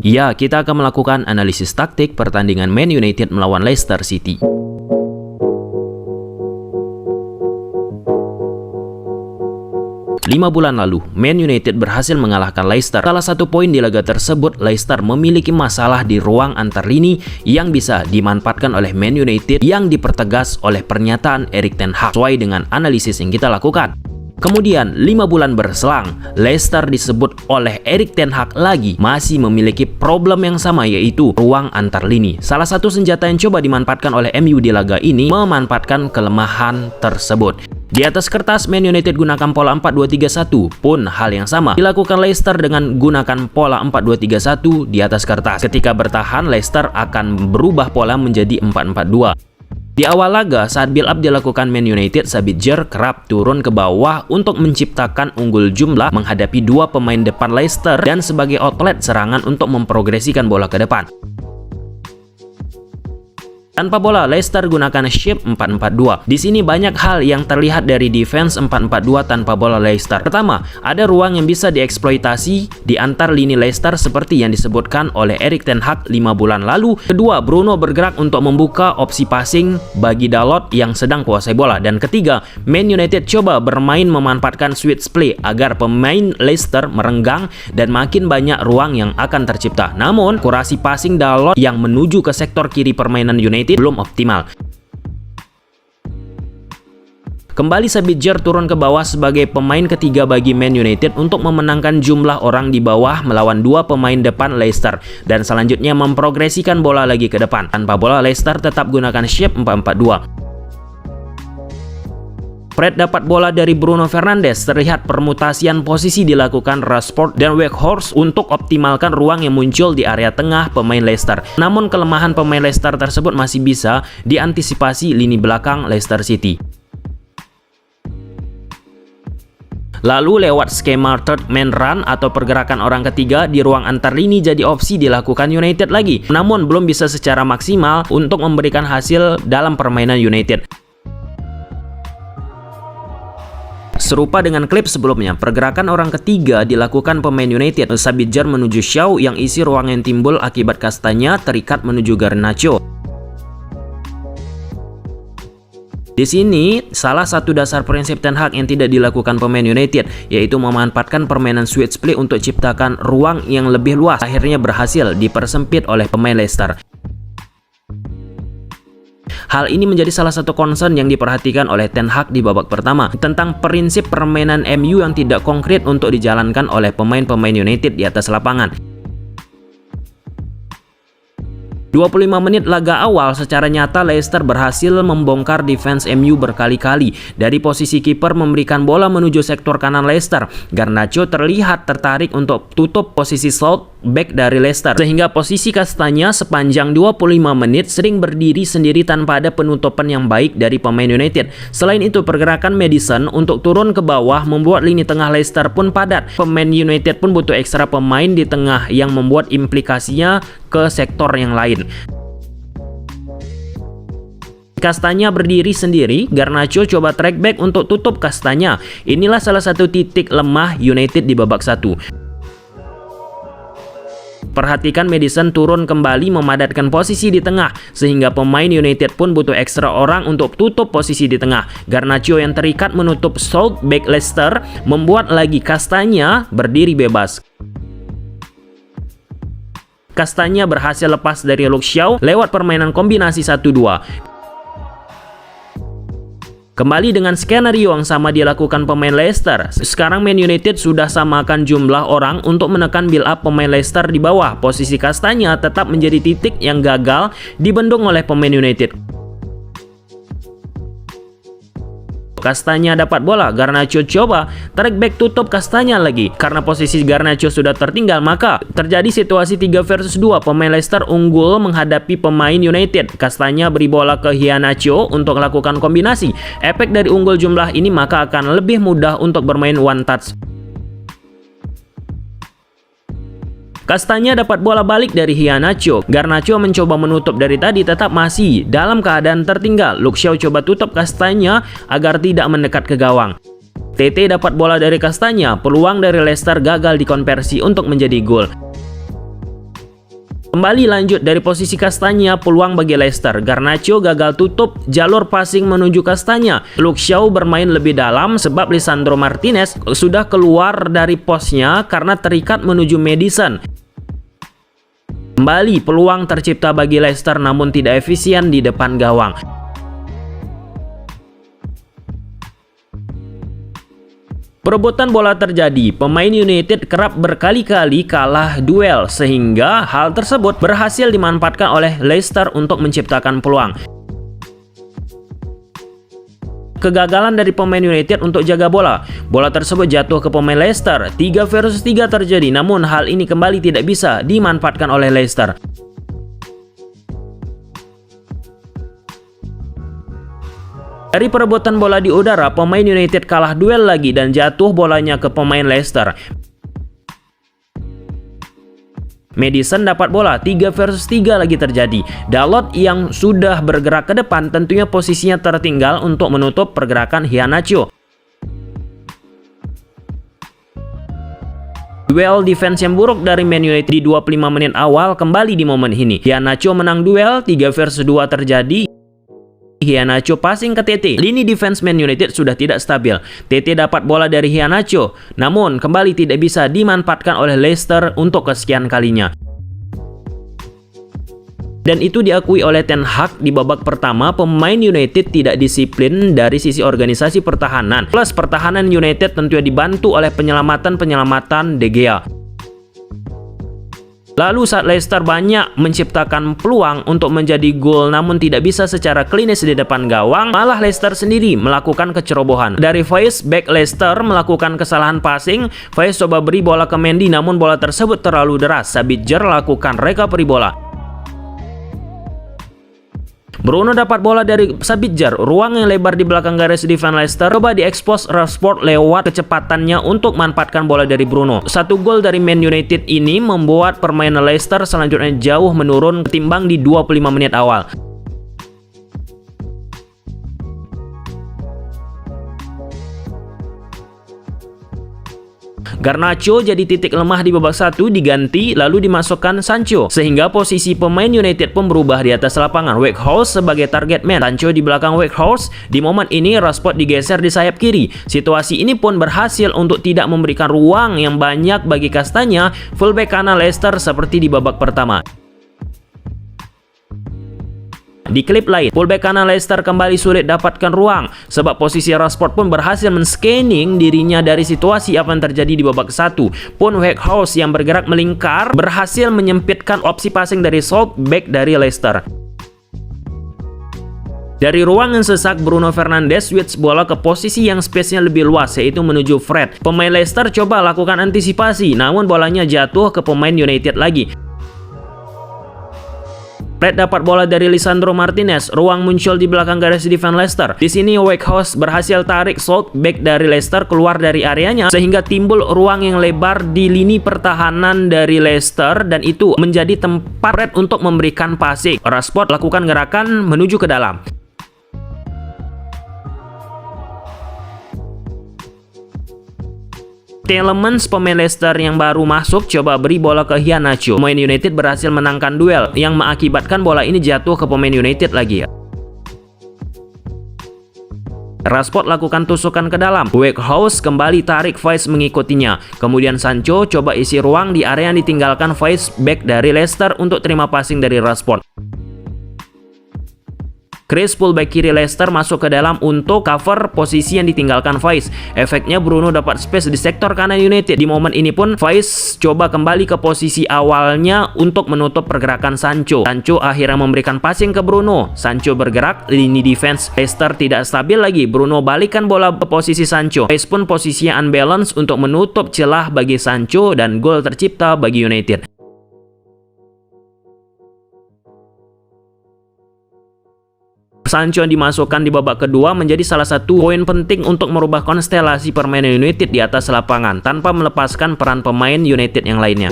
Ya, kita akan melakukan analisis taktik pertandingan Man United melawan Leicester City. Lima bulan lalu, Man United berhasil mengalahkan Leicester. Salah satu poin di laga tersebut, Leicester memiliki masalah di ruang antar lini yang bisa dimanfaatkan oleh Man United yang dipertegas oleh pernyataan Erik ten Hag sesuai dengan analisis yang kita lakukan. Kemudian, 5 bulan berselang, Leicester disebut oleh Erik ten Hag lagi masih memiliki problem yang sama, yaitu ruang antar lini. Salah satu senjata yang coba dimanfaatkan oleh MU di laga ini memanfaatkan kelemahan tersebut. Di atas kertas, Man United gunakan pola 4-2-3-1, pun hal yang sama dilakukan Leicester dengan gunakan pola 4-2-3-1 di atas kertas. Ketika bertahan, Leicester akan berubah pola menjadi 4-4-2. Di awal laga, saat build up dilakukan Man United, Sabitzer kerap turun ke bawah untuk menciptakan unggul jumlah menghadapi dua pemain depan Leicester dan sebagai outlet serangan untuk memprogresikan bola ke depan. Tanpa bola, Leicester gunakan shape 4-4-2. Di sini banyak hal yang terlihat dari defense 4-4-2 tanpa bola Leicester. Pertama, ada ruang yang bisa dieksploitasi di antar lini Leicester seperti yang disebutkan oleh Erik ten Hag 5 bulan lalu. Kedua, Bruno bergerak untuk membuka opsi passing bagi Dalot yang sedang kuasai bola. Dan ketiga, Man United coba bermain memanfaatkan switch play agar pemain Leicester merenggang dan makin banyak ruang yang akan tercipta. Namun, kurasi passing Dalot yang menuju ke sektor kiri permainan United belum optimal. Kembali Sabitzer turun ke bawah sebagai pemain ketiga bagi Man United untuk memenangkan jumlah orang di bawah melawan dua pemain depan Leicester dan selanjutnya memprogresikan bola lagi ke depan. Tanpa bola, Leicester tetap gunakan shape 4-4-2. Fred dapat bola dari Bruno Fernandes. Terlihat permutasian posisi dilakukan Rashford dan Weghorst untuk optimalkan ruang yang muncul di area tengah pemain Leicester. Namun kelemahan pemain Leicester tersebut masih bisa diantisipasi lini belakang Leicester City. Lalu lewat skema third man run atau pergerakan orang ketiga di ruang antar lini jadi opsi dilakukan United lagi. Namun belum bisa secara maksimal untuk memberikan hasil dalam permainan United. Serupa dengan klip sebelumnya, pergerakan orang ketiga dilakukan pemain United. Sabitzer menuju Shaw yang isi ruang yang timbul akibat Castagna terikat menuju Garnacho. Di sini, salah satu dasar prinsip ten Hag yang tidak dilakukan pemain United, yaitu memanfaatkan permainan switch play untuk ciptakan ruang yang lebih luas. Akhirnya berhasil dipersempit oleh pemain Leicester. Hal ini menjadi salah satu concern yang diperhatikan oleh ten Hag di babak pertama tentang prinsip permainan MU yang tidak konkret untuk dijalankan oleh pemain-pemain United di atas lapangan. 25 menit laga awal, secara nyata Leicester berhasil membongkar defense MU berkali-kali. Dari posisi kiper memberikan bola menuju sektor kanan Leicester, Garnacho terlihat tertarik untuk tutup posisi South back dari Leicester, sehingga posisi Castagna sepanjang 25 menit sering berdiri sendiri tanpa ada penutupan yang baik dari pemain United. Selain itu, pergerakan Maddison untuk turun ke bawah membuat lini tengah Leicester pun padat. Pemain United pun butuh ekstra pemain di tengah yang membuat implikasinya ke sektor yang lain. Castagna berdiri sendiri, Garnacho coba track back untuk tutup Castagna. Inilah salah satu titik lemah United di babak 1. Perhatikan Maddison turun kembali memadatkan posisi di tengah, sehingga pemain United pun butuh ekstra orang untuk tutup posisi di tengah. Garnacho yang terikat menutup South back Leicester membuat lagi Castagna berdiri bebas. Castagna berhasil lepas dari Luke Shaw lewat permainan kombinasi 1-2. Kembali dengan skenario yang sama dilakukan pemain Leicester. Sekarang Man United sudah samakan jumlah orang untuk menekan build up pemain Leicester di bawah. Posisi Castagna tetap menjadi titik yang gagal dibendung oleh pemain United. Castagna dapat bola, Garnacho coba track back tutup Castagna lagi. Karena posisi Garnacho sudah tertinggal, maka terjadi situasi 3 versus 2. Pemain Leicester unggul menghadapi pemain United. Castagna beri bola ke Iheanacho untuk melakukan kombinasi. Efek dari unggul jumlah ini maka akan lebih mudah untuk bermain one touch. Castagna dapat bola balik dari Iheanacho. Garnacho mencoba menutup dari tadi tetap masih dalam keadaan tertinggal. Luke Shaw coba tutup Castagna agar tidak mendekat ke gawang. TT dapat bola dari Castagna. Peluang dari Leicester gagal dikonversi untuk menjadi gol. Kembali lanjut dari posisi Castagna, peluang bagi Leicester. Garnacho gagal tutup jalur passing menuju Castagna. Luke Shaw bermain lebih dalam sebab Lisandro Martinez sudah keluar dari posnya karena terikat menuju Maddison. Kembali peluang tercipta bagi Leicester namun tidak efisien di depan gawang. Perebutan bola terjadi, pemain United kerap berkali-kali kalah duel sehingga hal tersebut berhasil dimanfaatkan oleh Leicester untuk menciptakan peluang. Kegagalan dari pemain United untuk jaga bola. Bola tersebut jatuh ke pemain Leicester. 3 versus 3 terjadi, namun hal ini kembali tidak bisa dimanfaatkan oleh Leicester. Dari perebutan bola di udara, pemain United kalah duel lagi dan jatuh bolanya ke pemain Leicester. Maddison dapat bola, 3 versus 3 lagi terjadi. Dalot yang sudah bergerak ke depan tentunya posisinya tertinggal untuk menutup pergerakan Iheanacho. Duel defense yang buruk dari Man United di 25 menit awal kembali di momen ini. Iheanacho menang duel, 3 versus 2 terjadi. Iheanacho passing ke TT. Lini defense Man United sudah tidak stabil. TT dapat bola dari Iheanacho, namun kembali tidak bisa dimanfaatkan oleh Leicester untuk kesekian kalinya. Dan itu diakui oleh Ten Hag di babak pertama, pemain United tidak disiplin dari sisi organisasi pertahanan. Plus pertahanan United tentunya dibantu oleh penyelamatan De Gea. Lalu saat Leicester banyak menciptakan peluang untuk menjadi gol namun tidak bisa secara klinis di depan gawang, malah Leicester sendiri melakukan kecerobohan. Dari Faiz, back Leicester melakukan kesalahan passing. Faiz coba beri bola ke Mendy namun bola tersebut terlalu deras. Sabitzer lakukan recovery bola. Bruno dapat bola dari Sabitzer, ruang yang lebar di belakang garis defense Leicester coba diekspos Rashford lewat kecepatannya untuk manfaatkan bola dari Bruno. Satu gol dari Man United ini membuat permainan Leicester selanjutnya jauh menurun ketimbang di 25 menit awal. Garnacho jadi titik lemah di babak 1, diganti lalu dimasukkan Sancho sehingga posisi pemain United pun berubah di atas lapangan. Weghorst sebagai target man, Sancho di belakang Weghorst. Di momen ini Rashford digeser di sayap kiri. Situasi ini pun berhasil untuk tidak memberikan ruang yang banyak bagi Castagna, fullback kanan Leicester seperti di babak pertama. Di klip lain, fullback kanan Leicester kembali sulit dapatkan ruang sebab posisi Rashford pun berhasil men-scanning dirinya dari situasi apa yang terjadi di babak 1. Pun Weghorst yang bergerak melingkar berhasil menyempitkan opsi passing dari Salt, back dari Leicester. Dari ruang yang sesak, Bruno Fernandes switch bola ke posisi yang space-nya lebih luas, yaitu menuju Fred. Pemain Leicester coba lakukan antisipasi, namun bolanya jatuh ke pemain United lagi. Fred dapat bola dari Lisandro Martinez, ruang muncul di belakang garis defense Leicester. Di sini Weghorst berhasil tarik Salt, back dari Leicester, keluar dari areanya sehingga timbul ruang yang lebar di lini pertahanan dari Leicester dan itu menjadi tempat Fred untuk memberikan passing. Rashford lakukan gerakan menuju ke dalam. Tielemans, pemain Leicester yang baru masuk, coba beri bola ke Iheanacho. Pemain United berhasil menangkan duel yang mengakibatkan bola ini jatuh ke pemain United lagi. Rashford lakukan tusukan ke dalam. Weghorst kembali tarik Faiz mengikutinya. Kemudian Sancho coba isi ruang di area yang ditinggalkan Faiz, back dari Leicester untuk terima passing dari Rashford. Chris, fullback kiri Leicester, masuk ke dalam untuk cover posisi yang ditinggalkan Faiz. Efeknya Bruno dapat space di sektor kanan United. Di momen ini pun Faiz coba kembali ke posisi awalnya untuk menutup pergerakan Sancho. Sancho akhirnya memberikan passing ke Bruno. Sancho bergerak, lini defense Leicester tidak stabil lagi. Bruno balikan bola ke posisi Sancho. Faiz pun posisinya unbalance untuk menutup celah bagi Sancho dan gol tercipta bagi United. Sancho yang dimasukkan di babak kedua menjadi salah satu poin penting untuk merubah konstelasi permainan United di atas lapangan tanpa melepaskan peran pemain United yang lainnya.